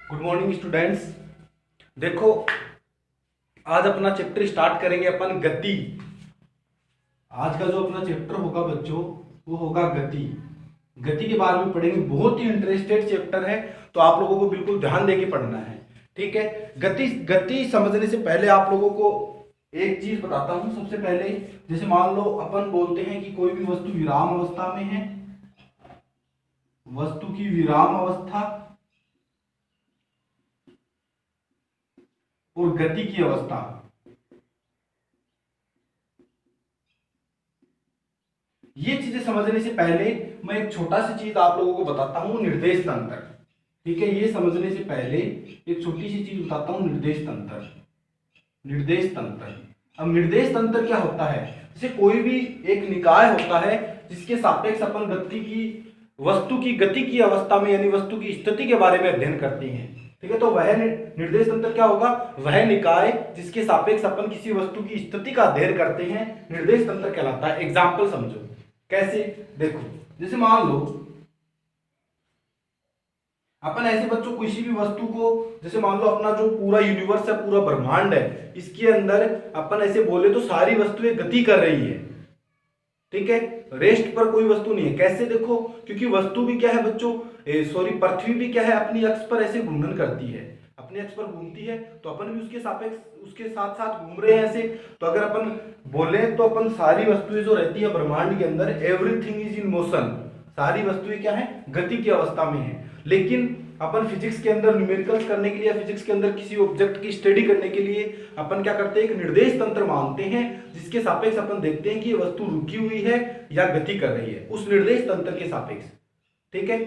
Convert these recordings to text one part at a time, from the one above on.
Good morning students. देखो, आज अपना चैप्टर स्टार्ट करेंगे अपन गति। आज का जो अपना चैप्टर होगा बच्चों, वो होगा गति। गति के बारे में पढ़ेंगे। बहुत ही इंटरेस्टेड चैप्टर है, तो आप लोगों को बिल्कुल ध्यान देके पढ़ना है। ठीक है। गति गति समझने से पहले आप लोगों को एक चीज बताता हूं। सबसे पहले, जैसे मान लो अपन बोलते हैं कि कोई भी वस्तु विराम अवस्था में है, वस्तु की विराम अवस्था और गति की अवस्था। ये चीजें समझने से पहले मैं एक छोटा सी चीज आप लोगों को बताता हूं, निर्देश तंत्र। ठीक है, ये समझने से पहले एक छोटी सी चीज बताता हूं, निर्देश तंत्र। निर्देश तंत्र। अब निर्देश तंत्र क्या होता है? जैसे कोई भी एक निकाय होता है जिसके सापेक्ष अपन गति की वस्तु की गति की अवस्था में यानी वस्तु की स्थिति के बारे में अध्ययन करते हैं। ठीक है, तो वह निर्देश तंत्र क्या होगा? वह निकाय जिसके सापेक्ष अपन किसी वस्तु की स्थिति का अध्ययन करते हैं, निर्देश तंत्र कहलाता है। एग्जाम्पल समझो। कैसे? देखो, जैसे मान लो अपन ऐसे बच्चों किसी भी वस्तु को, जैसे मान लो अपना जो पूरा यूनिवर्स है, पूरा ब्रह्मांड है, इसके अंदर अपन ऐसे बोले तो सारी वस्तुएं गति कर रही है। ठीक है, रेस्ट पर कोई वस्तु नहीं है। कैसे? देखो, क्योंकि वस्तु भी क्या है बच्चों, पृथ्वी भी क्या है, अपनी अक्ष पर ऐसे घूर्णन करती है, अपने अक्ष पर घूमती है, तो अपन भी उसके सापेक्ष उसके साथ साथ घूम रहे हैं ऐसे। तो अगर अपन बोले तो अपन सारी वस्तुएं जो रहती है ब्रह्मांड के अंदर, एवरीथिंग इज इन मोशन, सारी वस्तुएं क्या है? गति की अवस्था में है। लेकिन अपन फिजिक्स के अंदर न्यूमेरिकल्स करने के लिए या फिजिक्स के अंदर किसी ऑब्जेक्ट की स्टडी करने के लिए अपन क्या करते हैं? एक निर्देश तंत्र मानते हैं जिसके सापेक्ष अपन देखते हैं कि ये वस्तु रुकी हुई है या गति कर रही है, उस निर्देश तंत्र के सापेक्ष। ठीक है,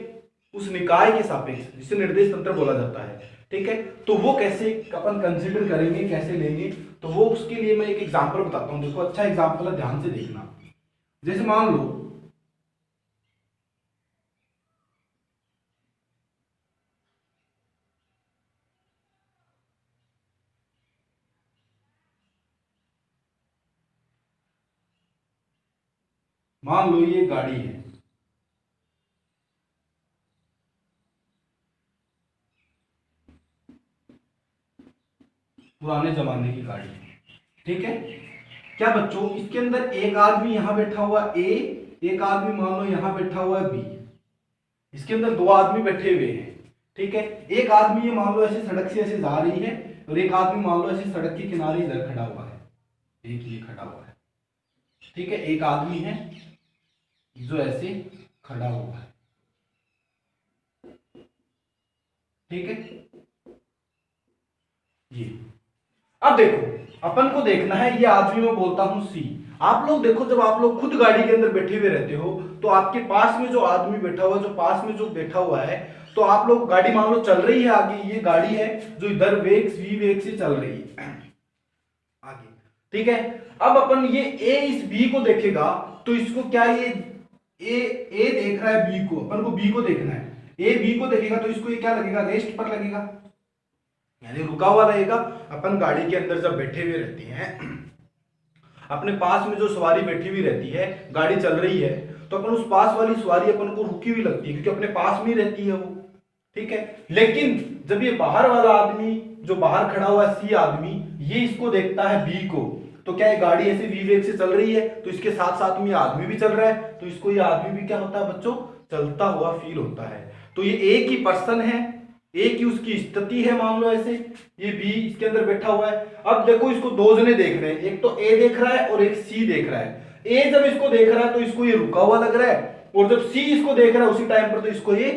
उस निकाय के सापेक्ष, जिसे निर्देश तंत्र बोला जाता है। ठीक है, तो वो कैसे अपन कंसीडर करेंगे, कैसे लेंगे, तो वो उसके लिए मैं एक एग्जांपल बताता हूं। देखो, अच्छा एग्जांपल है, ध्यान से देखना। जैसे मान लो ये गाड़ी है, पुराने जमाने की गाड़ी है। ठीक है, क्या बच्चों इसके अंदर एक आदमी यहां बैठा हुआ ए, एक आदमी मान लो यहां बैठा हुआ है बी, इसके अंदर दो आदमी बैठे हुए हैं। ठीक है, एक आदमी ये मान लो ऐसे सड़क से ऐसे जा रही है और एक आदमी मान लो ऐसे सड़क के किनारे इधर खड़ा हुआ है, एक ये खड़ा हुआ है। ठीक है, एक आदमी है जो ऐसे खड़ा हुआ है। ठीक है, ये अब देखो, अपन को देखना है, ये आदमी मैं बोलता हूं सी। आप लोग देखो, जब आप लोग खुद गाड़ी के अंदर बैठे हुए रहते हो तो आपके पास में जो आदमी बैठा हुआ, जो पास में जो बैठा हुआ है, तो आप लोग गाड़ी मान लो चल रही है आगे, ये गाड़ी है जो इधर वेग वी वेग से चल रही है आगे। ठीक है, अब अपन ये ए इस बी को देखेगा तो इसको क्या, ये ए देख रहा है बी को, अपन को बी को देखना है। ए बी को देखेगा तो इसको ये क्या लगेगा? रेस्ट पर लगेगा, यानी रुका हुआ रहेगा। अपन गाड़ी के अंदर जब बैठे हुए रहते हैं, अपने पास में जो सवारी बैठी हुई रहती है, गाड़ी चल रही है, तो अपन उस पास वाली सवारी अपन को रुकी हुई लगती है क्योंकि अपने पास में ही रहती है वो। ठीक है, लेकिन जब ये बाहर वाला आदमी जो बाहर खड़ा हुआ है सी आदमी, ये इसको देखता है बी को, तो क्या ये गाड़ी ऐसे वी वेग से चल रही है, तो इसके साथ साथ में ये आदमी भी चल रहा है, तो इसको ये आदमी भी क्या होता है बच्चों? चलता हुआ फील होता है। तो ये एक ही पर्सन है, एक ही उसकी स्थिति है, मान लो ऐसे, ये बी इसके अंदर बैठा हुआ है। अब देखो, इसको दो जने देख रहे हैं, एक तो ए देख रहा है और एक सी देख रहा है। ए जब इसको देख रहा है तो इसको ये रुका हुआ लग रहा है, और जब सी इसको देख रहा है उसी टाइम पर तो इसको ये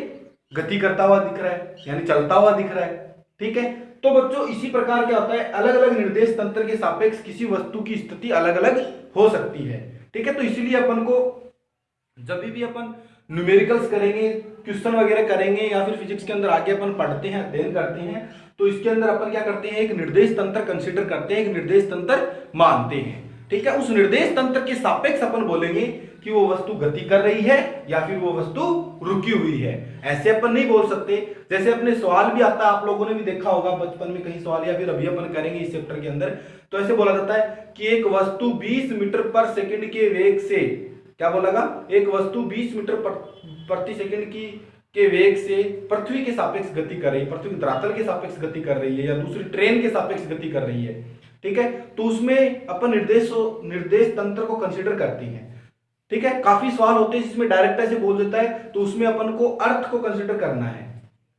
गति करता हुआ दिख रहा है, यानी चलता हुआ दिख रहा है। ठीक है, तो बच्चों इसी प्रकार क्या होता है, अलग अलग निर्देश तंत्र के सापेक्ष किसी वस्तु की स्थिति अलग अलग हो सकती है। ठीक है, तो इसीलिए अपन को जब भी अपन न्यूमेरिकल्स करेंगे, क्वेश्चन वगैरह करेंगे, या फिर फिजिक्स के अंदर आगे अपन पढ़ते हैं, अध्ययन करते हैं, तो इसके अंदर अपन क्या करते हैं? एक निर्देश तंत्र कंसीडर करते हैं, एक निर्देश तंत्र मानते हैं। ठीक है, उस निर्देश तंत्र के सापेक्ष अपन बोलेंगे कि वो वस्तु गति कर रही है या फिर वो वस्तु रुकी हुई है। ऐसे अपन नहीं बोल सकते। जैसे अपने सवाल भी आता है, आप लोगों ने भी देखा होगा बचपन में कहीं सवाल, या फिर अभी अपन करेंगे इस चैप्टर के अंदर, तो ऐसे बोला जाता है कि एक वस्तु 20 मीटर पर सेकंड के वेग से, क्या बोलेगा? एक वस्तु 20 मीटर प्रति सेकंड की के वेग से पृथ्वी के सापेक्ष गति कर रही है, पृथ्वी के धरातल के सापेक्ष गति कर रही है, या दूसरी ट्रेन के सापेक्ष गति कर रही है, ठीक है, तो उसमें अपन निर्देश तंत्र को कंसिडर करते हैं। ठीक है, काफी सवाल होते हैं जिसमें डायरेक्ट ऐसे बोल देता है, तो उसमें अपन को अर्थ को कंसिडर करना है।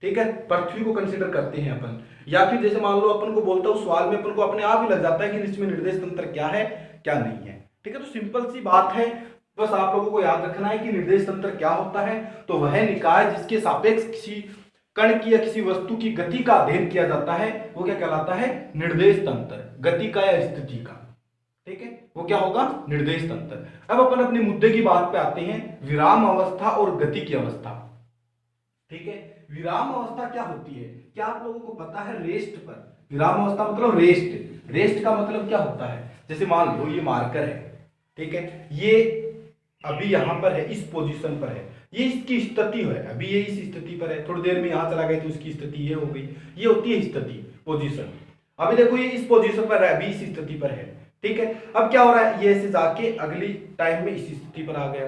ठीक है, पृथ्वी को कंसिडर करते हैं अपन, या फिर जैसे मान लो अपन को बोलता है उस सवाल में अपन को अपने आप ही लग जाता है कि इसमें निर्देश तंत्र क्या है क्या नहीं है। ठीक है, तो सिंपल सी बात है, बस आप लोगों को याद रखना है कि निर्देश तंत्र क्या होता है। तो वह निकाय जिसके सापेक्ष किसी कण की या किसी वस्तु की गति का अध्ययन किया जाता है वो क्या कहलाता है? निर्देश तंत्र, गति का या स्थिति का। ठीक है, वो क्या होगा? निर्देश तंत्र। अब अपन अपने मुद्दे की बात पे आते हैं, विराम अवस्था और गति की अवस्था। ठीक है, विराम अवस्था क्या होती है? क्या आप लोगों को पता है? रेस्ट पर विराम अवस्था मतलब रेस्ट। रेस्ट का मतलब क्या होता है? जैसे मान लो ये मार्कर है, ठीक है, ये अभी यहां पर है, इस पोजीशन पर है, ये इसकी स्थिति है, अभी ये इस स्थिति पर है, थोड़ी देर में यहां चला गया तो इसकी स्थिति ये हो गई, ये होती है स्थिति, पोजीशन। अभी देखो ये इस पोजीशन पर है, अभी इस स्थिति पर है। ठीक है, अब क्या हो रहा है? ये ऐसे जाके अगली टाइम में इस स्थिति पर आ गया,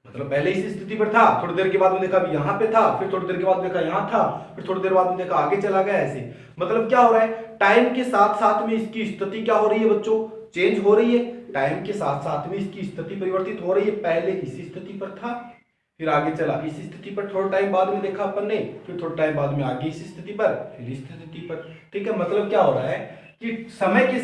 मतलब पहले इस स्थिति पर था, थोड़ी देर के बाद में देखा अभी यहाँ पे था, फिर थोड़ी देर के बाद देखा यहाँ था, फिर थोड़ी देर बाद में देखा आगे चला गया, ऐसे। मतलब क्या हो रहा है? टाइम के साथ साथ में इसकी स्थिति क्या हो रही है बच्चों? चेंज हो रही है। टाइम के साथ साथ में इसकी स्थिति परिवर्तित हो रही है। पहले इस स्थिति पर था, फिर आगे चला इस स्थिति पर, थोड़ा टाइम बाद में देखा अपन ने, फिर थोड़ा टाइम बाद में आगे इस स्थिति पर, फिर इस स्थिति पर। ठीक है, मतलब क्या हो रहा है कि समय के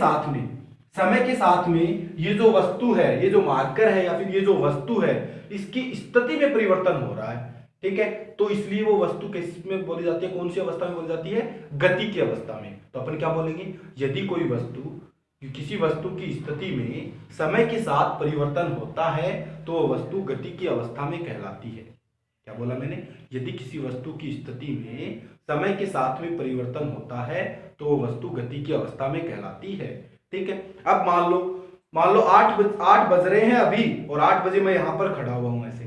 साथ में ये जो वस्तु है, ये जो मार्कर है या फिर ये जो वस्तु है, इसकी स्थिति में परिवर्तन हो रहा है। ठीक है, तो इसलिए वो वस्तु किस में बोली जाती है? कौन सी अवस्था में बोली जाती है? गति की अवस्था में। तो अपन क्या बोलेंगे? यदि कोई वस्तु किसी वस्तु की स्थिति में समय के साथ परिवर्तन होता है तो वह वस्तु गति की अवस्था में कहलाती है। क्या बोला मैंने? यदि किसी वस्तु की स्थिति में समय के साथ में परिवर्तन होता है तो वह वस्तु गति की अवस्था में कहलाती है। ठीक है, अब मान लो 8 बज रहे हैं अभी, और 8 बजे मैं यहाँ पर खड़ा हुआ हूँ ऐसे,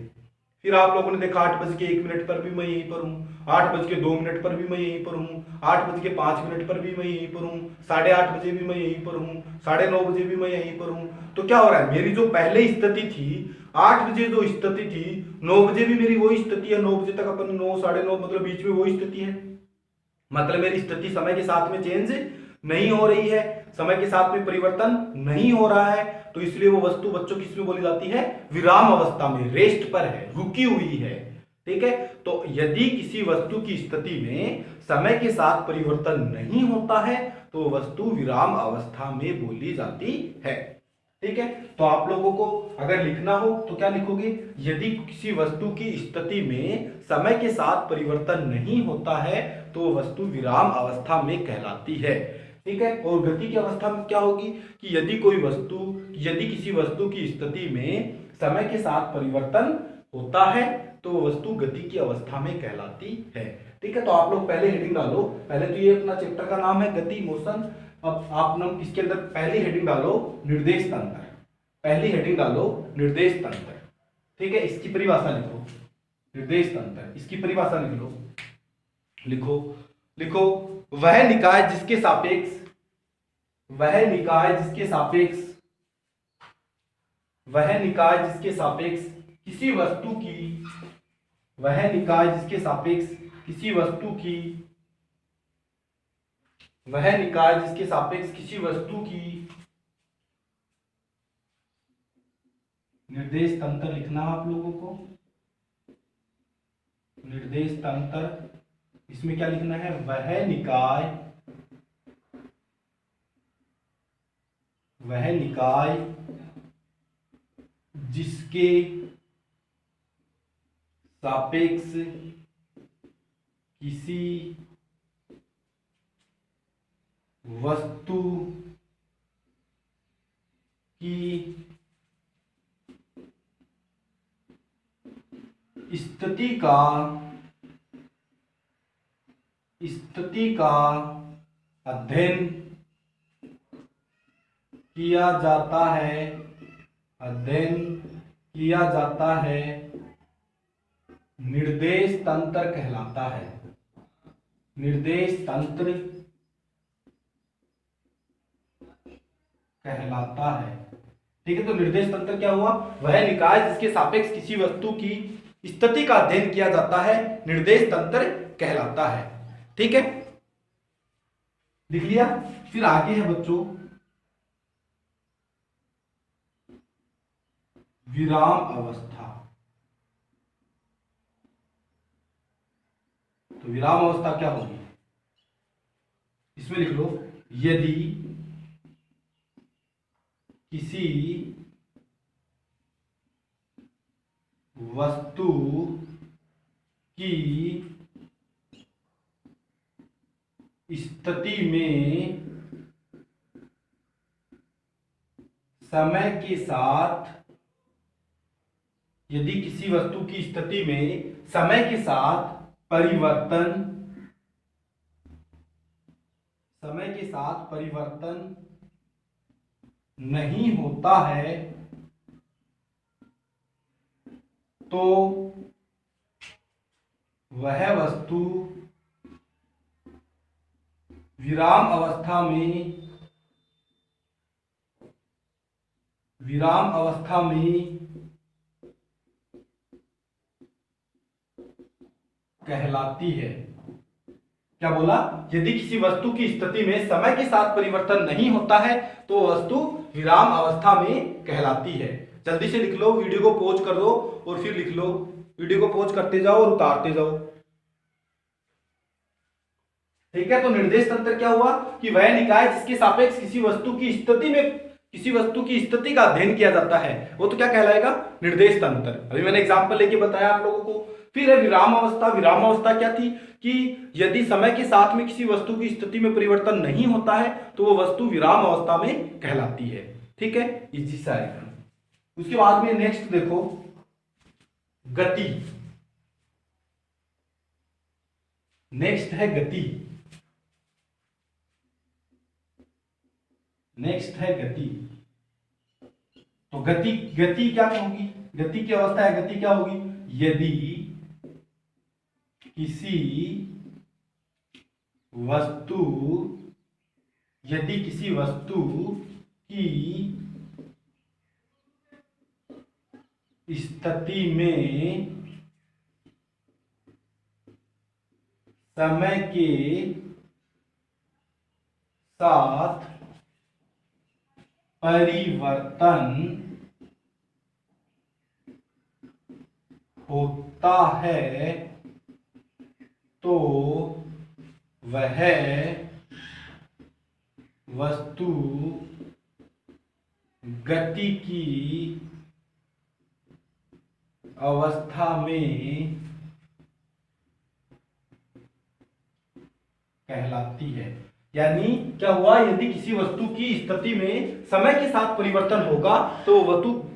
फिर आप लोगों ने देखा 8:01 पर भी मैं यहीं पर हूँ, 8:02 पर भी मैं यहीं पर हूँ, 8:05 पर भी मैं यहीं पर हूँ, 8:30 बजे भी मैं यहीं पर हूँ, 9:30 बजे भी मैं यहीं पर हूँ। तो क्या हो रहा है? मेरी जो पहले स्थिति थी, 8 बजे जो स्थिति थी, 9 बजे भी मेरी वही स्थिति है, 9 बजे तक अपन 9 9:30 मतलब बीच में वही स्थिति है। मतलब मेरी स्थिति समय के साथ में चेंज नहीं हो रही है, समय के साथ में परिवर्तन नहीं हो रहा है, तो इसलिए वो वस्तु बच्चों किस में बोली जाती है? विराम अवस्था में, रेस्ट पर है, रुकी हुई है। ठीक है, तो यदि किसी वस्तु की स्थिति में समय के साथ परिवर्तन नहीं होता है तो वस्तु विराम अवस्था में बोली जाती है। ठीक है, तो आप लोगों को अगर लिखना हो तो क्या लिखोगे? यदि किसी वस्तु की स्थिति में समय के साथ परिवर्तन नहीं होता है तो वस्तु विराम अवस्था में कहलाती है। ठीक है, और गति की अवस्था में क्या होगी कि यदि किसी वस्तु की स्थिति में समय के साथ परिवर्तन होता है तो वस्तु गति की अवस्था में कहलाती है। ठीक है, तो आप लोग पहले हेडिंग डालो, पहले तो ये अपना चैप्टर का नाम है गति, मोशन। अब आप लोग इसके अंदर पहली हेडिंग डालो निर्देश तंत्र, पहली हेडिंग डालो निर्देश तंत्र। ठीक है, इसकी परिभाषा लिखो, निर्देश तंत्र, इसकी परिभाषा लिख लो, लिखो वह निकाय जिसके सापेक्ष किसी वस्तु की निर्देश तंत्र लिखना आप लोगों को, निर्देश तंत्र। इसमें क्या लिखना है? वह निकाय जिसके सापेक्ष किसी वस्तु की स्थिति का अध्ययन किया जाता है निर्देश तंत्र कहलाता है। निर्देश तंत्र कहलाता है। ठीक है, तो निर्देश तंत्र क्या हुआ? वह निकाय जिसके सापेक्ष किसी वस्तु की स्थिति का अध्ययन किया जाता है निर्देश तंत्र कहलाता है। ठीक है, लिख लिया। फिर आगे है बच्चों विराम अवस्था। तो विराम अवस्था क्या होगी, इसमें लिख लो, यदि किसी वस्तु की स्थिति में समय के साथ, यदि किसी वस्तु की स्थिति में समय के साथ परिवर्तन नहीं होता है तो वह वस्तु विराम अवस्था में कहलाती है। क्या बोला, यदि किसी वस्तु की स्थिति में समय के साथ परिवर्तन नहीं होता है तो वस्तु विराम अवस्था में कहलाती है। जल्दी से लिख लो, वीडियो को पॉज कर दो और फिर लिख लो, वीडियो को पॉज करते जाओ और उतारते जाओ। ठीक है, तो निर्देश तंत्र क्या हुआ कि वह निकाय जिसके सापेक्ष किसी वस्तु की स्थिति का अध्ययन किया जाता है वो तो क्या कहलाएगा, निर्देश तंत्र। अभी मैंने एग्जांपल लेके बताया आप लोगों को। फिर है विराम अवस्था। विराम अवस्था क्या थी कि यदि समय के साथ में किसी वस्तु की स्थिति में परिवर्तन नहीं होता है तो वो वस्तु विराम अवस्था में कहलाती है। ठीक है, इजी सा आएगा। उसके बाद में नेक्स्ट देखो गति। नेक्स्ट है गति। तो गति क्या होगी, गति की अवस्था है, गति क्या होगी, यदि किसी वस्तु की स्थिति में समय के साथ परिवर्तन होता है तो वह वस्तु गति की अवस्था में कहलाती है। यानी क्या हुआ, यदि किसी वस्तु की स्थिति में समय के साथ परिवर्तन होगा तो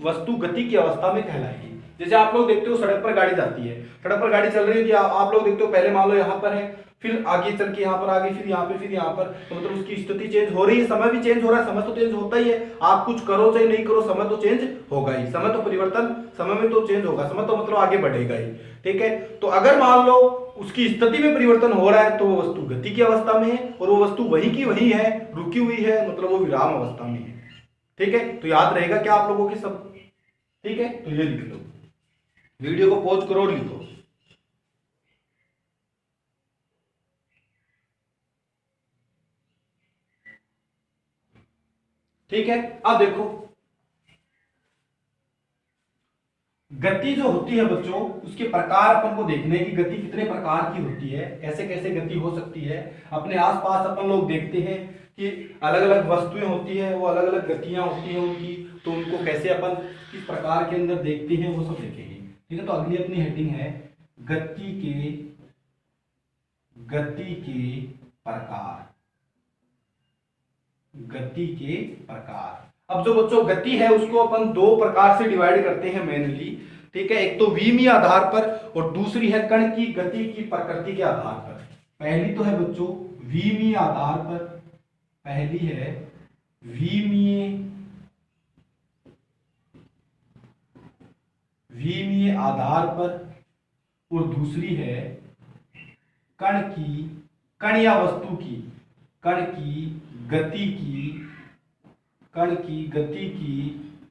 वस्तु गति की अवस्था में कहलाएगी। जैसे आप लोग देखते हो सड़क पर गाड़ी जाती है, सड़क पर गाड़ी चल रही है, आप लोग देखते हो पहले मान लो यहाँ पर है, फिर आगे चल के यहाँ पर आ गई, फिर यहाँ पे, फिर यहाँ पर, तो मतलब उसकी स्थिति चेंज हो रही है, समय भी चेंज हो रहा है। समय तो चेंज होता ही है, आप कुछ करो चाहे नहीं करो समय तो चेंज होगा ही। समय तो परिवर्तन, समय में तो चेंज होगा, समय तो मतलब आगे बढ़ेगा ही। ठीक है, तो अगर मान लो उसकी स्थिति में परिवर्तन हो रहा है तो वो वस्तु गति की अवस्था में है और वो वस्तु वही की वही है, रुकी हुई है, मतलब वो विराम अवस्था में है। ठीक है, तो याद रहेगा क्या आप लोगों के सब। ठीक है, तो ये लिख लो, वीडियो को पॉज करो और लिखो। ठीक है, अब देखो गति जो होती है बच्चों, उसके प्रकार अपन को देखने की, गति कितने प्रकार की होती है, कैसे कैसे गति हो सकती है। अपने आसपास अपन लोग देखते हैं कि अलग अलग वस्तुएं होती है, वो अलग अलग गतियां होती हैं उनकी, तो उनको कैसे अपन किस प्रकार के अंदर देखते हैं वो सब देखेंगे। ठीक है, तो अगली अपनी हेडिंग है गति के प्रकार। गति के प्रकार। अब जो बच्चों गति है उसको अपन दो प्रकार से डिवाइड करते हैं मेनली। ठीक है, एक तो विमीय आधार पर और दूसरी है कण की गति की प्रकृति के आधार पर। पहली तो है बच्चों विमीय आधार पर, पहली है विमीय आधार पर और दूसरी है कण या वस्तु की गति की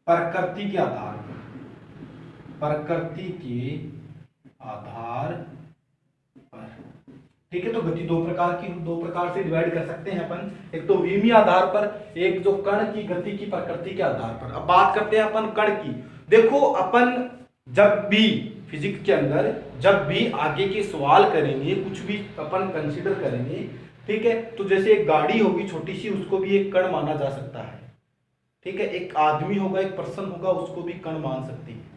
प्रकृति के आधार पर, प्रकृति के आधार पर। ठीक है, तो गति दो प्रकार से डिवाइड कर सकते हैं अपन। एक तो विमीय आधार पर, एक जो कण की गति की प्रकृति के आधार पर। अब बात करते हैं अपन कण की। देखो अपन जब भी फिजिक्स के अंदर जब भी आगे के सवाल करेंगे, कुछ भी अपन कंसीडर करेंगे, ठीक है, तो जैसे एक गाड़ी होगी छोटी सी, उसको भी एक कण माना जा सकता है। ठीक है, एक आदमी होगा, एक पर्सन होगा, उसको भी कण मान सकते हैं।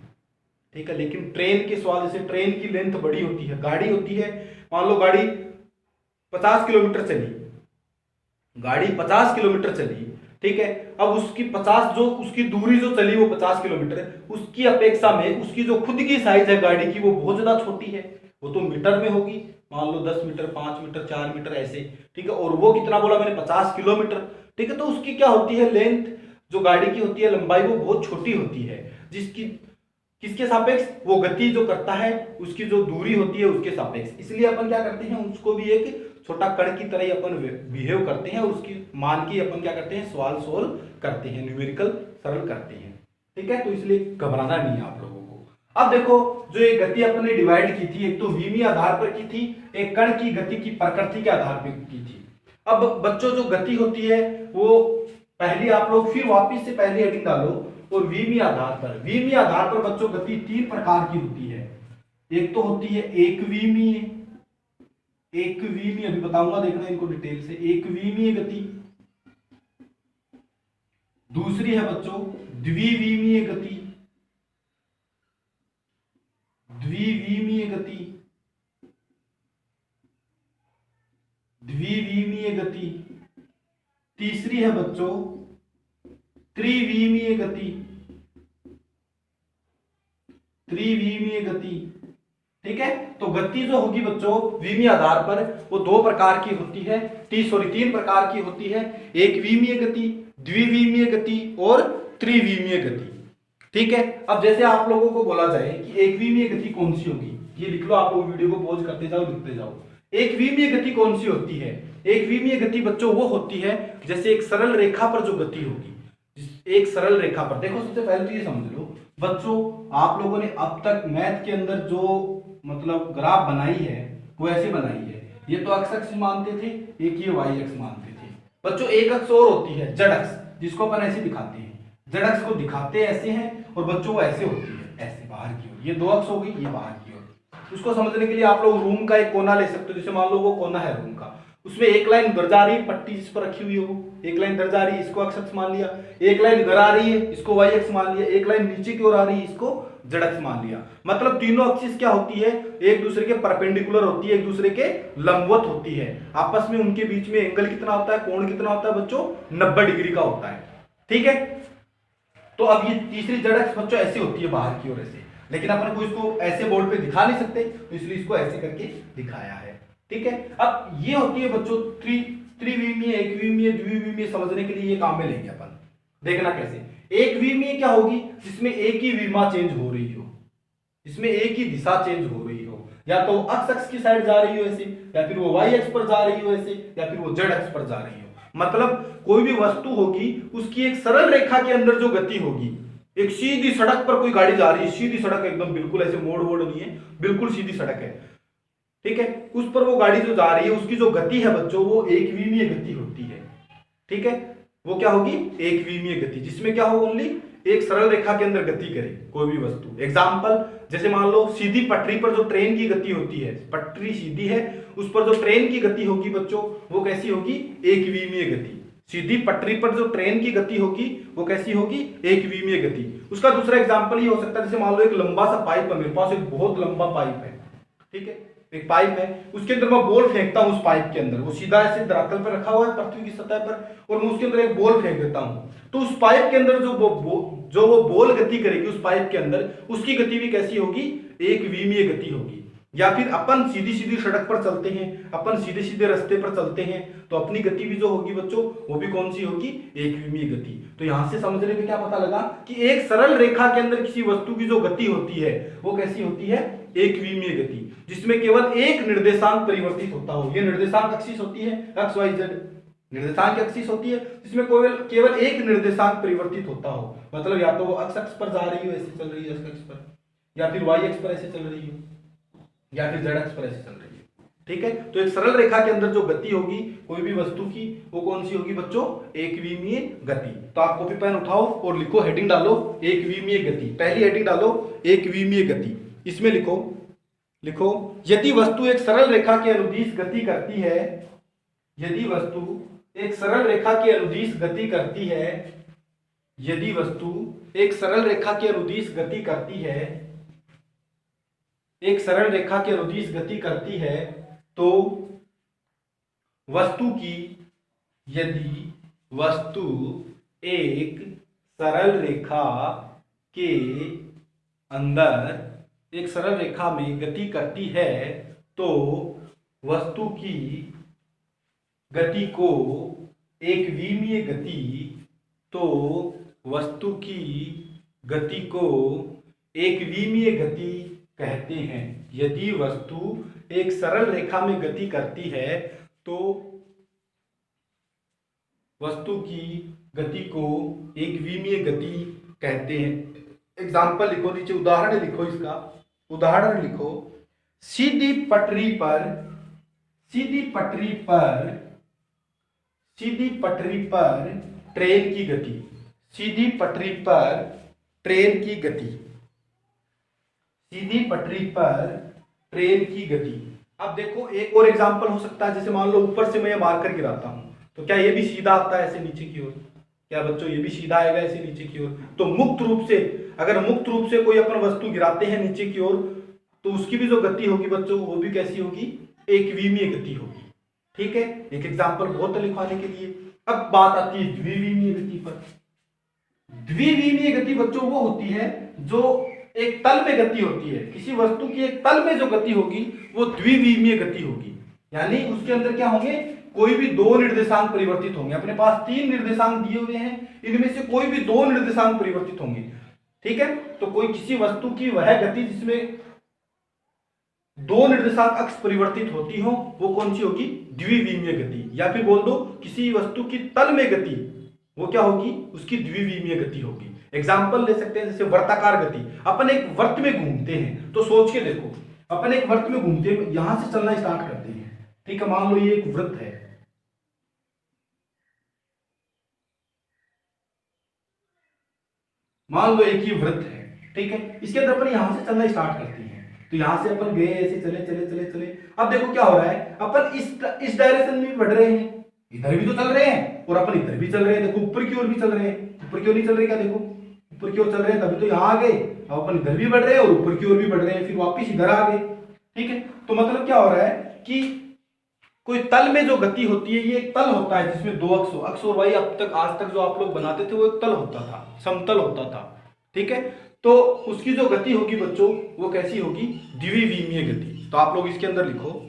ठीक है, लेकिन ट्रेन के सवाल, जैसे ट्रेन की लेंथ बड़ी होती है, गाड़ी होती है, मान लो गाड़ी 50 किलोमीटर चली, गाड़ी 50 किलोमीटर चली, ठीक है, अब उसकी 50 जो उसकी दूरी जो चली वो 50 किलोमीटर है, उसकी अपेक्षा में उसकी जो खुद की साइज है गाड़ी की वो बहुत ज्यादा छोटी है, वो तो मीटर में होगी, मान लो 10 मीटर, 5 मीटर, 4 मीटर ऐसे। ठीक है, और वो कितना बोला मैंने, 50 किलोमीटर। ठीक है, तो उसकी क्या होती है, लेंथ जो गाड़ी की होती है, लंबाई, वो बहुत छोटी होती है, जिसकी किसके सापेक्ष, वो गति जो करता है उसकी जो दूरी होती है उसके सापेक्ष। इसलिए अपन क्या करते हैं, उसको भी एक छोटा कण की तरह ही अपन बिहेव करते हैं, और उसकी मान के अपन क्या करते हैं, सवाल सोल्व करते हैं, न्यूमेरिकल सरल करते हैं। ठीक है, तो इसलिए घबराना नहीं है आप लोगों को। अब देखो, जो ये गति अपन ने डिवाइड की थी, एक तो विमीय आधार पर की थी, एक कण की गति की प्रकृति के आधार पर की थी। अब बच्चों जो गति होती है वो पहली आप लोग फिर वापिस से पहली हेडिंग डालो, और विमीय आधार पर, विमीय आधार पर बच्चों गति 3 प्रकार की होती है। एक तो होती है एक विमीय, अभी बताऊंगा, देखना इनको डिटेल से। एक विमीय गति, दूसरी है बच्चों द्विविमीय गति, द्विविमीय गति, द्विविमीय गति, तीसरी है बच्चों त्रिविमीय गति, त्रिविमीय गति। ठीक है, तो गति जो होगी बच्चों विमीय आधार पर वो 2 प्रकार की होती है, 3 प्रकार की होती है, एक विमीय गति, द्विविमीय गति और त्रिविमीय गति। ठीक है, अब जैसे आप लोगों को बोला जाए कि एक विमीय गति कौन सी होगी, ये लिख लो, आप लोग वीडियो को पॉज करते जाओ, लिखते जाओ। एक विमीय गति कौन सी होती है, एक विमीय गति बच्चों वो होती है जैसे एक सरल रेखा पर जो गति होगी, एक सरल रेखा पर। देखो, सबसे पहले तो ये समझ लो बच्चों, आप लोगों ने अब तक मैथ के अंदर जो मतलब ग्राफ बनाई है वो ऐसे बनाई है, ये तो एक्स अक्ष मानते थे, एक ये वाई अक्ष मानते थे। बच्चों एक अक्ष और होती है जेड अक्ष, जिसको अपन ऐसे दिखाते हैं, जेड अक्ष को दिखाते ऐसे हैं, और बच्चों वो ऐसे होती है, ऐसे बाहर की ओर। ये 2 अक्ष हो गई, ये बाहर की ओर। उसको समझने के लिए आप लोग रूम का एक कोना ले सकते हो, जैसे मान लो वो कोना है रूम का, उसमें एक लाइन इधर जा रही है, पट्टी जिस पर रखी हुई है वो एक लाइन इधर जा रही है, इसको एक्स अक्ष मान लिया, एक लाइन इधर आ रही है, इसको वाई अक्ष मान लिया, एक लाइन नीचे की ओर आ रही है, इसको जेड अक्ष मान लिया। मतलब तीनों अक्सिस क्या होती है, एक दूसरे के परपेंडिकुलर होती है, एक दूसरे के लंबवत होती है। आपस में उनके बीच में एंगल कितना होता है, कोण कितना होता है बच्चों, 90 डिग्री का होता है। ठीक है, तो अब ये तीसरी जेड अक्ष बच्चों ऐसी होती है बाहर की ओर ऐसे, लेकिन अपन को इसको ऐसे बोर्ड पे दिखा नहीं सकते, तो इसलिए इसको ऐसे करके दिखाया है। ठीक है, अब ये होती है बच्चों त्रिविमीय, एक विमीय, द्विविमीय। समझने के लिए ये काम में लेंगे अपन, देखना कैसे। एक विमीय क्या होगी, जिसमें एक ही विमा चेंज हो रही हो, इसमें एक ही दिशा चेंज हो रही हो, या तो एक्स अक्ष की साइड जा रही हो ऐसे, या फिर वो वाई अक्ष पर जा रही हो ऐसे, या फिर वो जेड अक्ष पर जा रही हो। मतलब कोई भी वस्तु होगी उसकी एक सरल रेखा के अंदर जो गति होगी, एक सीधी सड़क पर कोई गाड़ी जा रही है, सीधी सड़क एकदम बिल्कुल ऐसे मोड़ वोड़ नहीं है, बिल्कुल सीधी सड़क है, ठीक है, उस पर वो गाड़ी जो जा रही है उसकी जो गति है बच्चों वो एक विमीय गति होती है। ठीक है, वो क्या होगी, एक विमीय गति, जिसमें क्या हो, ओनली एक सरल रेखा के अंदर गति करे कोई भी वस्तु। एग्जाम्पल, जैसे मान लो सीधी पटरी पर जो ट्रेन की गति होती है, पटरी सीधी है, उस पर जो ट्रेन की गति होगी बच्चों वो कैसी होगी, एक विमीय गति। सीधी पटरी पर जो ट्रेन की गति होगी वो कैसी होगी, एक विमीय गति। उसका दूसरा एग्जाम्पल ये हो सकता है, जैसे मान लो एक लंबा सा पाइप है, मेरे पास एक बहुत लंबा पाइप है, ठीक है, एक पाइप है, उसके अंदर मैं बॉल फेंकता हूं, उस पाइप के अंदर वो सीधा ऐसे धरातल पर रखा हुआ है पृथ्वी की सतह पर, और मैं उसके अंदर एक बॉल फेंक देता हूं, तो उस पाइप के अंदर जो वो बॉल गति करेगी उस पाइप के अंदर, उसकी गति भी कैसी होगी, एक विमीय गति होगी। या फिर अपन सीधी सीधी सड़क पर चलते हैं, अपन सीधे सीधे रास्ते पर चलते हैं, तो अपनी गति भी जो होगी बच्चों वो भी कौन सी होगी, एक विमीय गति। तो यहां से समझने में क्या पता लगा कि एक सरल रेखा के अंदर किसी वस्तु की जो गति होती है वो कैसी होती है, एक विमीय गति, जिसमें केवल एक निर्देशांक परिवर्तित होता हो। ये निर्देशांक एक्सिस होती है, एक्स वाई जेड निर्देशांक एक्सिस होती है, जिसमें केवल एक निर्देशांक परिवर्तित होता हो। मतलब या तो वो एक्स अक्ष पर जा रही हो, ऐसे चल रही है एक्स अक्ष पर, या फिर वाई अक्ष पर ऐसे चल रही हो। या फिर z अक्ष पर ऐसे चल रही है। ठीक है, तो एक सरल रेखा के अंदर जो गति होगी कोई भी वस्तु की, वो कौन सी होगी बच्चों? एकविमीय गति। तो आप कॉपी पेन उठाओ और लिखो, हेडिंग डालो एकविमीय गति। पहली हेडिंग डालो एकविमीय गति। इसमें लिखो लिखो यदि वस्तु एक सरल रेखा के अनुदिश गति करती है, यदि वस्तु एक सरल रेखा के अनुदिश गति करती है, यदि वस्तु एक सरल रेखा के अनुदिश गति करती है, एक सरल रेखा के अनुदिश गति करती है, तो वस्तु की, यदि वस्तु एक सरल रेखा के अंदर, एक सरल रेखा में गति करती है, तो वस्तु की गति को एकविमीय गति, तो वस्तु की गति को एकविमीय गति कहते हैं। यदि वस्तु एक सरल रेखा में गति करती है तो वस्तु की गति को एकविमीय गति कहते हैं। एग्जाम्पल लिखो, नीचे उदाहरण लिखो, इसका उदाहरण लिखो। सीधी पटरी पर, सीधी पटरी पर, सीधी पटरी पर ट्रेन की गति, सीधी पटरी पर ट्रेन की गति, सीधी पटरी पर ट्रेन की गति। अब देखो एक और एग्जांपल हो सकता है, जैसे मान लो ऊपर से मैं ये मारकर गिराता हूं, तो क्या ये भी सीधा आता है ऐसे नीचे की ओर? क्या बच्चों ये भी सीधा आएगा ऐसे नीचे की ओर? तो मुक्त रूप से, अगर मुक्त रूप से कोई अपन वस्तु गिराते हैं नीचे की ओर, तो उसकी भी जो गति होगी बच्चों वो भी कैसी होगी? एकविमीय गति होगी। ठीक है, एक एग्जाम्पल बहुत लिखवाने के लिए। अब बात आती है द्विविमीय गति पर। द्विविमीय गति बच्चों वो होती है जो एक तल में गति होती है, किसी वस्तु की एक तल में जो गति होगी वो द्विविमीय गति होगी। यानी उसके अंदर क्या होंगे? कोई भी दो निर्देशांक परिवर्तित होंगे। अपने पास तीन निर्देशांक दिए हुए हैं, इनमें से कोई भी दो निर्देशांक परिवर्तित होंगे। ठीक है, तो कोई किसी वस्तु की वह गति जिसमें दो निर्देशांक अक्ष परिवर्तित होती हो वो कौन सी होगी? द्विविमीय गति। या फिर बोल दो किसी वस्तु की तल में गति, वो क्या होगी? उसकी द्विविमीय गति होगी। एग्जाम्पल ले सकते हैं, जैसे वर्ताकार गति। अपन एक वर्त में घूमते हैं, तो सोच के देखो, अपन एक वर्त में घूमते हैं, यहां से चलना स्टार्ट करते हैं। ठीक है, मान लो ये एक वृत्त है, मान लो एक ही वृत्त है। ठीक है, इसके अंदर अपन यहां से चलना स्टार्ट करते हैं, तो यहां से अपन गए, ऐसे चले चले चले चले। अब देखो क्या हो रहा है, अपन इस डायरेक्शन में भी बढ़ रहे हैं, इधर भी तो चल रहे हैं, और अपन इधर भी चल रहे हैं। देखो ऊपर की ओर भी चल रहे हैं, ऊपर की ओर नहीं चल रहे, क्या देखो ऊपर की ओर चल रहे हैं, तभी तो यहाँ आ गए। अब अपन इधर भी बढ़ रहे हैं और ऊपर की ओर भी बढ़ रहे हैं, फिर वापिस इधर आ गए। ठीक है, तो मतलब क्या हो रहा है कि कोई तल में जो गति होती है, ये एक तल होता है जिसमें दो अक्ष, अक्ष और वाई अब तक आज तक जो आप लोग बनाते थे वो एक तल होता था, समतल होता था। ठीक है, तो उसकी जो गति होगी बच्चों वो कैसी होगी? द्विविमीय गति। तो आप लोग इसके अंदर लिखो,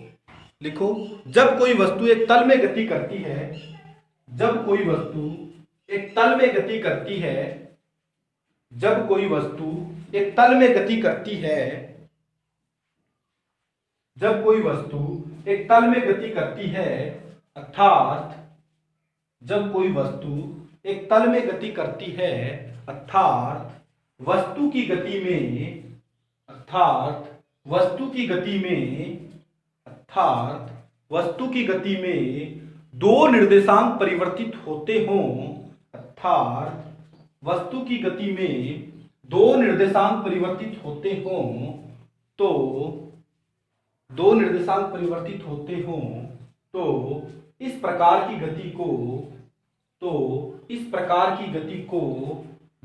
लिखो जब कोई वस्तु एक तल में गति करती है, जब कोई वस्तु एक तल में गति करती है, जब कोई वस्तु एक तल में गति करती है, जब कोई वस्तु एक तल में गति करती है, अर्थात जब कोई वस्तु एक तल में गति करती है, अर्थात वस्तु की गति में, अर्थात वस्तु की गति में, अर्थात वस्तु की गति में दो निर्देशांक परिवर्तित होते हों, अर्थात वस्तु की गति में दो निर्देशांक परिवर्तित होते हों, तो दो निर्देशांक परिवर्तित होते हों, तो इस प्रकार की गति को, तो इस प्रकार की गति को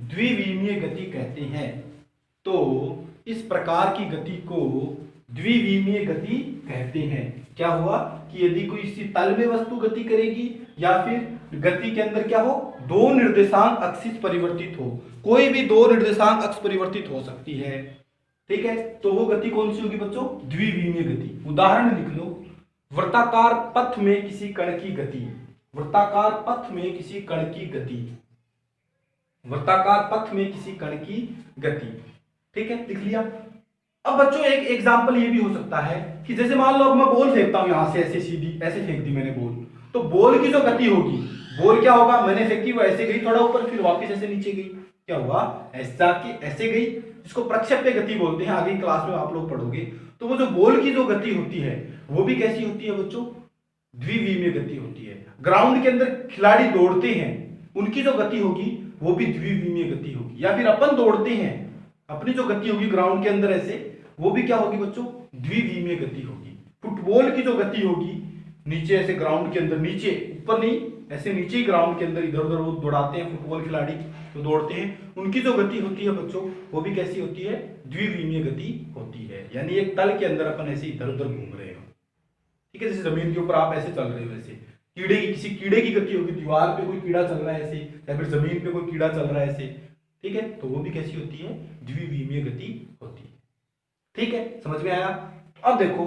द्विविमीय गति कहते हैं। तो इस प्रकार की गति को द्विविमीय गति कहते हैं। क्या हुआ कि यदि कोई इसी तल में वस्तु गति करेगी या फिर गति के अंदर क्या हो, दो निर्देशांक अक्ष परिवर्तित हो, कोई भी दो निर्देशांक अक्ष परिवर्तित हो सकती है। ठीक है, तो वो गति कौन सी होगी बच्चों? द्विविमीय गति। उदाहरण लिख लो, वृत्ताकार पथ में किसी कण की गति, वृत्ताकार पथ में किसी कण की गति, वृत्ताकार पथ में किसी कण की गति। ठीक है, लिख लिया। अब बच्चों एक एग्जाम्पल ये भी हो सकता है कि जैसे मान लो अब मैं बॉल फेंकता हूं यहां से ऐसे सीधी, ऐसे फेंक दी मैंने बॉल, तो बॉल की जो गति होगी, बॉल क्या होगा, मैंने फेंकी वो ऐसे गई थोड़ा ऊपर, फिर वापस ऐसे नीचे गई, क्या हुआ, ऐसा कि ऐसे गई, जिसको प्रक्षेप्य गति बोलते हैं, आगे क्लास में आप लोग पढ़ोगे। तो वो जो बॉल की जो गति होती है वो भी कैसी होती है बच्चों, द्विविमीय गति होती है। ग्राउंड के अंदर खिलाड़ी दौड़ते हैं, उनकी जो गति होगी वो भी द्विविमीय गति होगी। या फिर अपन दौड़ते हैं, अपनी जो गति होगी ग्राउंड के अंदर ऐसे, वो भी क्या होगी बच्चों, द्विविमीय गति होगी। फुटबॉल की जो गति होगी नीचे ऐसे ग्राउंड के अंदर, नीचे ऊपर नहीं, ऐसे नीचे ही ग्राउंड के अंदर इधर उधर वो दौड़ाते हैं फुटबॉल खिलाड़ी, तो दौड़ते हैं, उनकी जो गति होती है बच्चों वो भी कैसी होती है, द्विविमीय गति होती है। यानी एक तल के अंदर अपन ऐसे इधर उधर घूम रहे हो, ठीक है। जैसे जमीन के ऊपर आप ऐसे चल रहे हो, वैसे कीड़े की, किसी कीड़े की गति होगी, दीवार पे कोई कीड़ा चल रहा है ऐसे, या फिर जमीन पे कोई कीड़ा चल रहा है ऐसे, ठीक है, तो वो भी कैसी होती है, द्विविमीय गति होती है। ठीक है, समझ में आया। अब देखो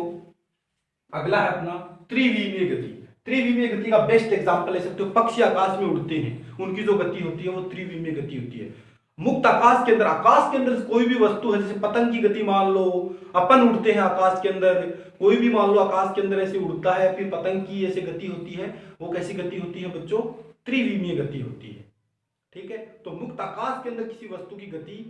अगला है अपना त्रिविमीय गति। त्रिविमीय गति का बेस्ट एग्जांपल ले सकते हो, पक्षी आकाश में उड़ते हैं, उनकी जो गति होती है वो त्रिविमीय गति होती है। मुक्त आकाश के अंदर कोई भी वस्तु है, जैसे पतंग की गति मान लो, अपन उड़ते हैं आकाश के अंदर, कोई भी मान लो आकाश के अंदर ऐसे उड़ता है, फिर पतंग की ऐसे गति होती है, वो कैसी गति होती है बच्चों, त्रिविमीय गति होती है। ठीक है, तो मुक्त आकाश के अंदर किसी वस्तु की गति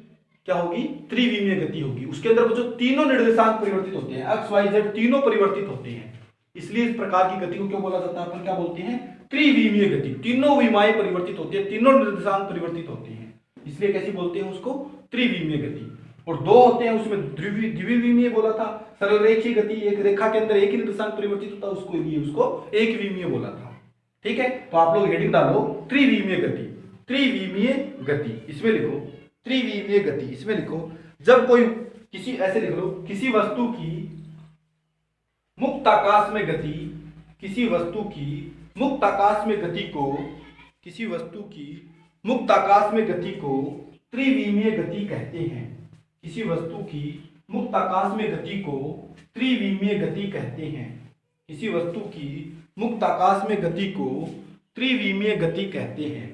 क्या होगी, त्रिविमीय गति होगी। उसके अंदर बच्चों तीनों निर्देशांक परिवर्तित होते हैं, एक्स वाई जेड तीनों परिवर्तित होते हैं, इसलिए इस प्रकार की गति को क्यों बोला जाता है, अपन क्या बोलते हैं, त्रिविमीय गति। तीनों विमाएं परिवर्तित होती है, तीनों निर्देशांक परिवर्तित होते हैं, इसलिए कैसी बोलते हैं उसको, त्रिविमीय गति। और दो होते हैं उसमें, द्विविमीय बोला था, सरल रेखीय गति, एक रेखा के अंदर एक ही निर्देशांक परिवर्तित होता है, उसको लिए उसको एक विमीय बोला था। ठीक है, तो आप लोग हेडिंग डालो त्रिविमीय गति। त्रिविमीय गति इसमें लिखो, त्रिविमीय गति इसमें लिखो, जब कोई किसी, ऐसे लिख लो, किसी वस्तु की मुक्त आकाश में गति, किसी वस्तु की मुक्त आकाश में गति को, किसी वस्तु की मुक्त आकाश में गति को त्रिविमीय गति कहते हैं। किसी वस्तु की मुक्त आकाश में गति को त्रिविमीय गति कहते हैं। किसी वस्तु की मुक्त आकाश में गति को त्रिविमीय गति कहते हैं।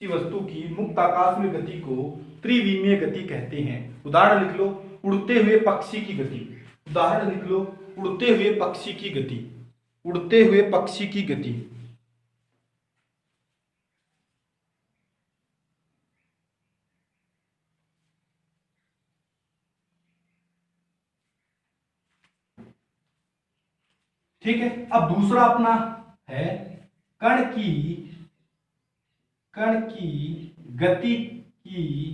किसी वस्तु की मुक्त आकाश में गति को त्रिविमीय गति कहते हैं। उदाहरण लिख लो, उड़ते हुए पक्षी की गति। उदाहरण लिख लो, उड़ते हुए पक्षी की गति। उड़ते हुए पक्षी की गति, ठीक है। अब दूसरा अपना है कण की गति की,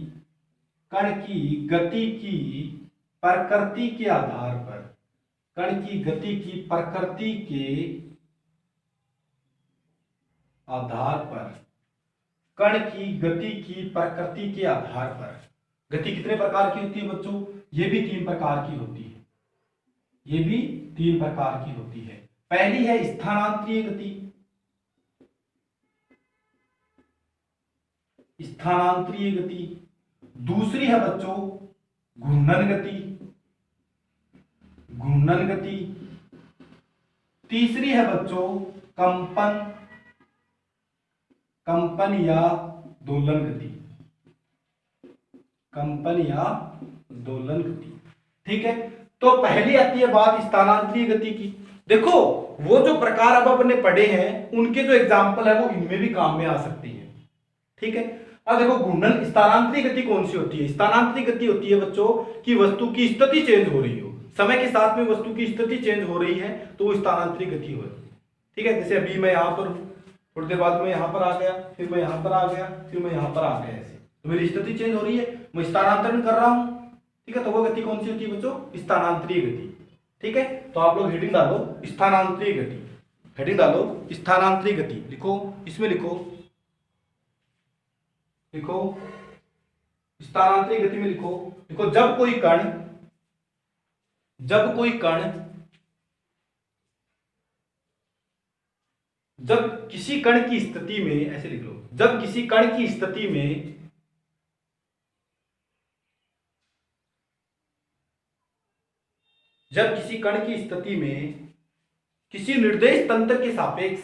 कण की गति की प्रकृति के आधार पर, कण की गति की प्रकृति के आधार पर, कण की गति की प्रकृति के आधार पर। गति कितने प्रकार की होती है बच्चों, ये भी 3 प्रकार की होती है, ये भी 3 प्रकार की होती है। पहली है स्थानांतरीय गति, स्थानांतरीय गति। दूसरी है बच्चों घूर्णन गति, घूर्णन गति। तीसरी है बच्चों कंपन, कंपन या दोलन गति, कंपन या दोलन गति। ठीक है, तो पहली आती है बात स्थानांतरीय गति की। देखो वो जो प्रकार अब अपने पढ़े हैं उनके जो एग्जाम्पल है वो इनमें भी काम में आ सकती है। ठीक है, अब देखो घूर्णन, स्थानांतरीय गति कौन सी होती है, स्थानांतरीय गति होती है बच्चों कि वस्तु की स्थिति चेंज हो रही हो, समय के साथ में वस्तु की स्थिति चेंज हो रही है तो वो स्थानांतरीय गति हो रही है। ठीक है, जैसे अभी मैं यहाँ पर हूँ, थोड़ी देर बाद मैं यहाँ पर आ गया, फिर मैं यहाँ पर आ गया, फिर मैं यहाँ पर आ गया, ऐसे तो मेरी स्थिति चेंज हो रही है, मैं स्थानांतरण कर रहा हूँ। ठीक है, तो वो गति कौन सी होती है बच्चों, स्थानांतरीय गति। ठीक है, तो आप लोग हेडिंग डालो स्थानांतरीय गति, हेडिंग डालो स्थानांतरीय गति, लिखो, इसमें लिखो, लिखो स्थानांतरीय गति में लिखो, लिखो जब कोई कण, जब कोई कण, जब किसी कण की स्थिति में, ऐसे लिख लो, जब किसी कण की स्थिति में जब किसी कण की स्थिति में किसी निर्देश तंत्र के सापेक्ष,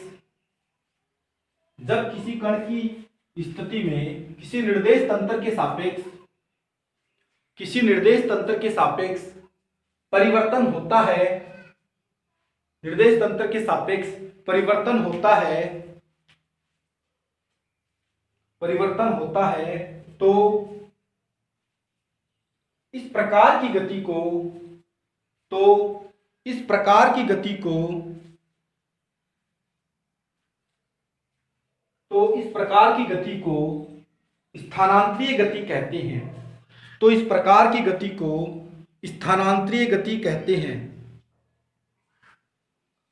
जब किसी कण की स्थिति में किसी निर्देश तंत्र के सापेक्ष, किसी निर्देश तंत्र के सापेक्ष परिवर्तन होता है, निर्देश तंत्र के सापेक्ष परिवर्तन होता है, परिवर्तन होता है, तो इस प्रकार की गति को तो इस प्रकार की गति को स्थानांतरीय गति कहते हैं। तो इस प्रकार की गति को स्थानांतरीय गति कहते हैं।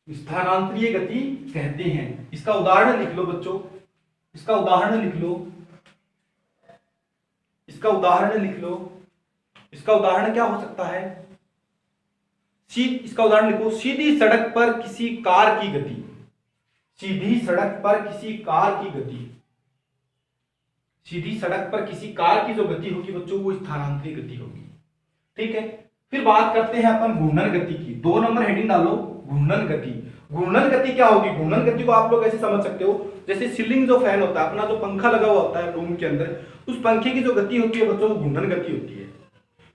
स्थानांतरीय गति कहते हैं। इसका उदाहरण लिख लो बच्चों, इसका उदाहरण लिख लो, इसका उदाहरण लिख लो। इसका उदाहरण क्या हो सकता है? इसका उदाहरण लिखो, सीधी सड़क पर किसी कार की गति। सीधी सड़क पर किसी कार की गति, सीधी सड़क पर किसी कार की जो गति होगी बच्चों वो स्थानांतरित गति होगी। ठीक है, फिर बात करते हैं अपन घूर्णन गति की। 2 नंबर हेडिंग डालो, घूर्णन गति। घूर्णन गति क्या होगी? घूर्णन गति को आप लोग ऐसे समझ सकते हो, जैसे सीलिंग जो फैन होता है, अपना जो पंखा लगा हुआ होता है रूम के अंदर, उस पंखे की जो गति होती है बच्चों वो घूर्णन गति होती है।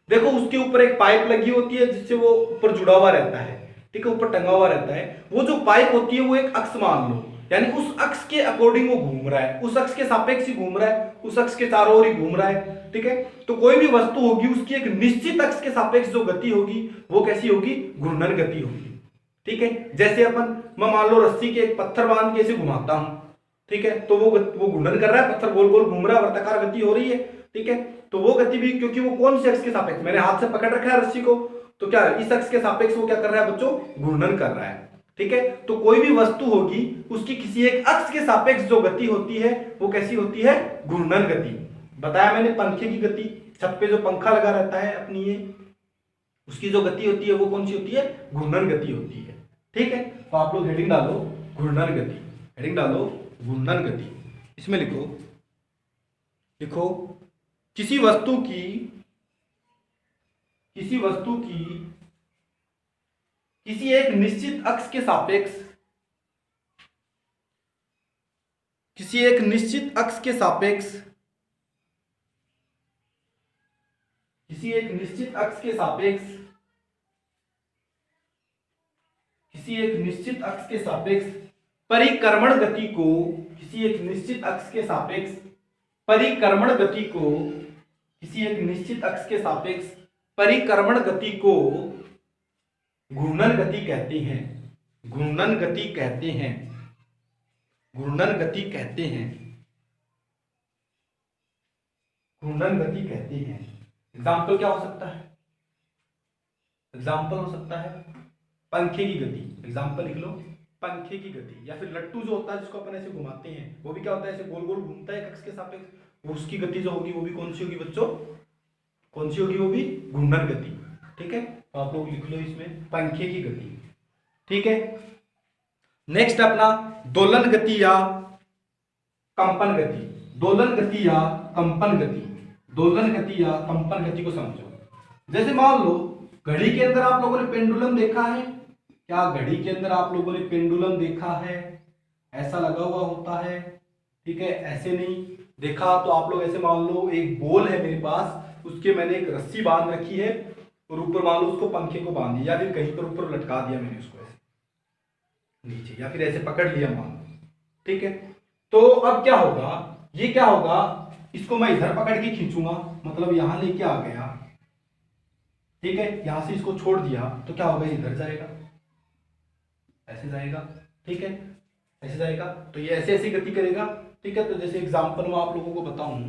देखो उसके ऊपर एक पाइप लगी होती है जिससे वो ऊपर जुड़ा हुआ रहता है, ठीक है, ऊपर टंगा हुआ रहता है। वो जो पाइप होती है वो एक अक्ष मान लो, यानी उस अक्ष के अकॉर्डिंग वो घूम रहा है, उस अक्ष के सापेक्ष ही घूम रहा है, उस अक्ष के चारों ओर ही घूम रहा है। ठीक है, तो कोई भी वस्तु होगी उसकी एक निश्चित अक्ष के सापेक्ष जो गति होगी वो कैसी होगी? घूर्णन गति होगी। ठीक है, जैसे मैं मान लो रस्सी के एक पत्थर बांध के ऐसे घुमाता हूं, ठीक है, तो वो घूर्णन कर रहा है, पत्थर गोल गोल घूम रहा है, वर्ताकार गति हो रही है। ठीक है, तो वो गति भी, क्योंकि वो कौन से अक्ष के सापेक्ष, मैंने हाथ से पकड़ रखा है रस्सी को, तो क्या इस अक्ष के सापेक्ष वो क्या कर रहा है बच्चों? घूर्णन कर रहा है। ठीक है, तो कोई भी वस्तु होगी उसकी किसी एक अक्ष के सापेक्ष जो गति होती है वो कैसी होती है? घूर्णन गति। बताया मैंने पंखे की गति, छत पे जो पंखा लगा रहता है अपनी ये, उसकी जो गति होती है वो कौन सी होती है? घूर्णन गति होती है। ठीक है, तो आप लोग हेडिंग डालो घूर्णन गति, हेडिंग डालो घूर्णन गति। इसमें लिखो, लिखो किसी वस्तु की किसी एक निश्चित अक्ष के सापेक्ष, किसी एक निश्चित अक्ष के सापेक्ष, किसी एक निश्चित अक्ष के सापेक्ष, किसी एक निश्चित अक्ष के सापेक्ष परिक्रमण गति को, किसी एक निश्चित अक्ष के सापेक्ष परिक्रमण गति को, किसी एक निश्चित अक्ष के सापेक्ष परिक्रमण गति को घूर्णन गति कहते हैं। घूर्णन गति कहते हैं, घूर्णन गति कहते हैं, घूर्णन गति कहते हैं। एग्जाम्पल क्या हो सकता है? एग्जाम्पल हो सकता है पंखे की गति। एग्जाम्पल लिख लो, पंखे की गति। या फिर लट्टू जो होता है जिसको अपन ऐसे घुमाते हैं, वो भी क्या होता है? ऐसे गोल गोल घूमता है एक अक्ष के सापेक्ष, वो उसकी गति जो होगी वो भी कौन सी होगी बच्चों? कौन सी होगी? वो भी घूर्णन गति। ठीक है, तो आप लोग लिख लो इसमें पंखे की गति। ठीक है, नेक्स्ट अपना दोलन गति या कंपन गति। दोलन गति या कंपन गति, दोलन गति या कंपन गति को समझो। जैसे मान लो घड़ी के अंदर आप लोगों ने पेंडुलम देखा है क्या? घड़ी के अंदर आप लोगों ने पेंडुलम देखा है? ऐसा लगा हुआ होता है, ठीक है, ऐसे नहीं देखा तो आप लोग ऐसे मान लो एक बॉल है मेरे पास, उसके मैंने एक रस्सी बांध रखी है और ऊपर मान लो उसको पंखे को बांध दिया, या फिर कहीं पर ऊपर लटका दिया मैंने उसको ऐसे नीचे, या फिर ऐसे पकड़ लिया मान लो। ठीक है, तो अब क्या होगा? ये क्या होगा? इसको मैं इधर पकड़ के खींचूंगा, मतलब यहां लेके आ गया, ठीक है, यहां से इसको छोड़ दिया तो क्या होगा? इधर जाएगा, ऐसे जाएगा, ठीक है, ऐसे जाएगा, तो ये ऐसे ऐसे गति करेगा। ठीक है, तो जैसे एग्जांपल मैं आप लोगों को बताऊं,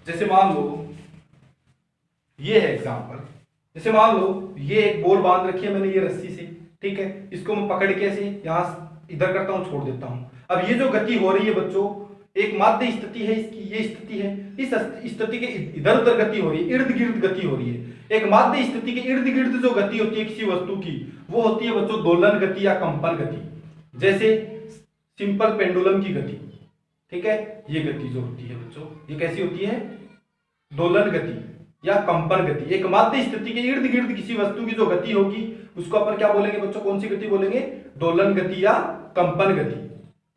जैसे मान लो ये है एग्जांपल, जैसे मान लो ये एक बॉल बांध रखी है मैंने ये रस्सी से, ठीक है, इसको मैं पकड़ के ऐसे यहां इधर करता हूं, छोड़ देता हूं। अब ये जो गति हो रही है बच्चों, एक माध्य स्थिति है इसकी, ये स्थिति है, इस स्थिति के इधर उधर गति हो रही है, इर्द गिर्द गति हो रही है। एक माध्य स्थिति के इर्द गिर्द जो गति होती है किसी वस्तु की, वो होती है बच्चों दोलन गति या कंपन गति। जैसे सिंपल पेंडुलम की गति, ठीक है, ये गति जो होती है बच्चों, ये कैसी होती है? दोलन गति या कंपन गति। एक माध्य स्थिति के इर्द गिर्द किसी वस्तु की जो गति होगी उसको अपन क्या बोलेंगे बच्चों? कौन सी गति बोलेंगे? दोलन गति या कंपन गति।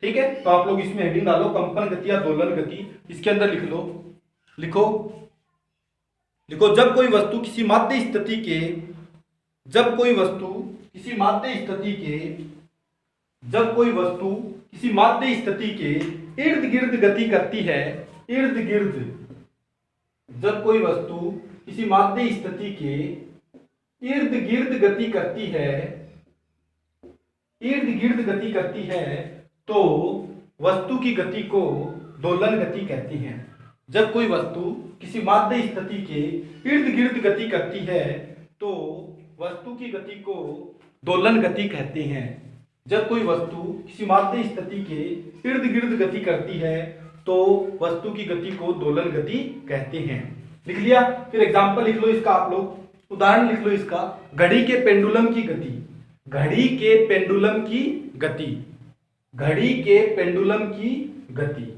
ठीक है, तो आप लोग इसमें हेडिंग डालो कंपन गति या दोलन गति। इसके अंदर लिख लो, लिखो, लिखो जब कोई वस्तु किसी माध्य स्थिति के, जब कोई वस्तु किसी माध्य स्थिति के, जब कोई वस्तु किसी माध्य स्थिति के इर्द गिर्द गति करती है, इर्द गिर्द, जब कोई वस्तु किसी माध्य स्थिति के इर्द गिर्द गति करती है, इर्द गिर्द गति करती है, तो वस्तु की गति को दोलन गति कहते हैं। जब कोई वस्तु किसी माध्य स्थिति के इर्द गिर्द गति करती है तो वस्तु की गति को दोलन गति कहते हैं। जब कोई वस्तु किसी माध्य स्थिति के इर्द गिर्द गति करती है तो वस्तु की गति को दोलन गति कहते हैं। लिख लिया? फिर एग्जांपल लिख लो इसका, आप लोग उदाहरण लिख लो इसका। घड़ी के पेंडुलम की गति, घड़ी के पेंडुलम की गति, घड़ी के पेंडुलम की गति,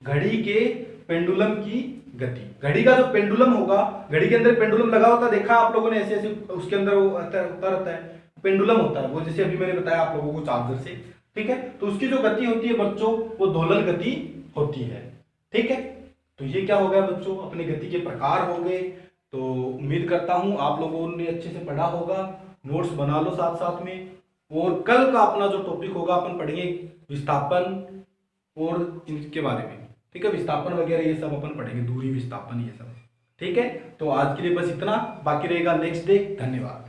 घड़ी के पेंडुलम की गति। घड़ी का जो पेंडुलम होगा, घड़ी के अंदर पेंडुलम लगा होता देखा आप लोगों ने, ऐसे ऐसे उसके अंदर वो होता रहता है, पेंडुलम होता है वो, जैसे अभी मैंने बताया आप लोगों को चार्जर से, ठीक है। तो उसकी जो गति होती है बच्चों वो दोलन गति होती है, ठीक है। तो ये क्या हो गया बच्चों, अपने गति के प्रकार हो गए। तो उम्मीद करता हूं आप लोगों ने अच्छे से पढ़ा होगा, नोट्स बना लो साथ साथ में। और कल का अपना जो टॉपिक होगा अपन पढ़ेंगे विस्थापन और इनके बारे में, ठीक है। विस्थापन वगैरह ये सब अपन पढ़ेंगे, दूरी विस्थापन ये सब, ठीक है। तो आज के लिए बस इतना, बाकी रहेगा नेक्स्ट डे। धन्यवाद।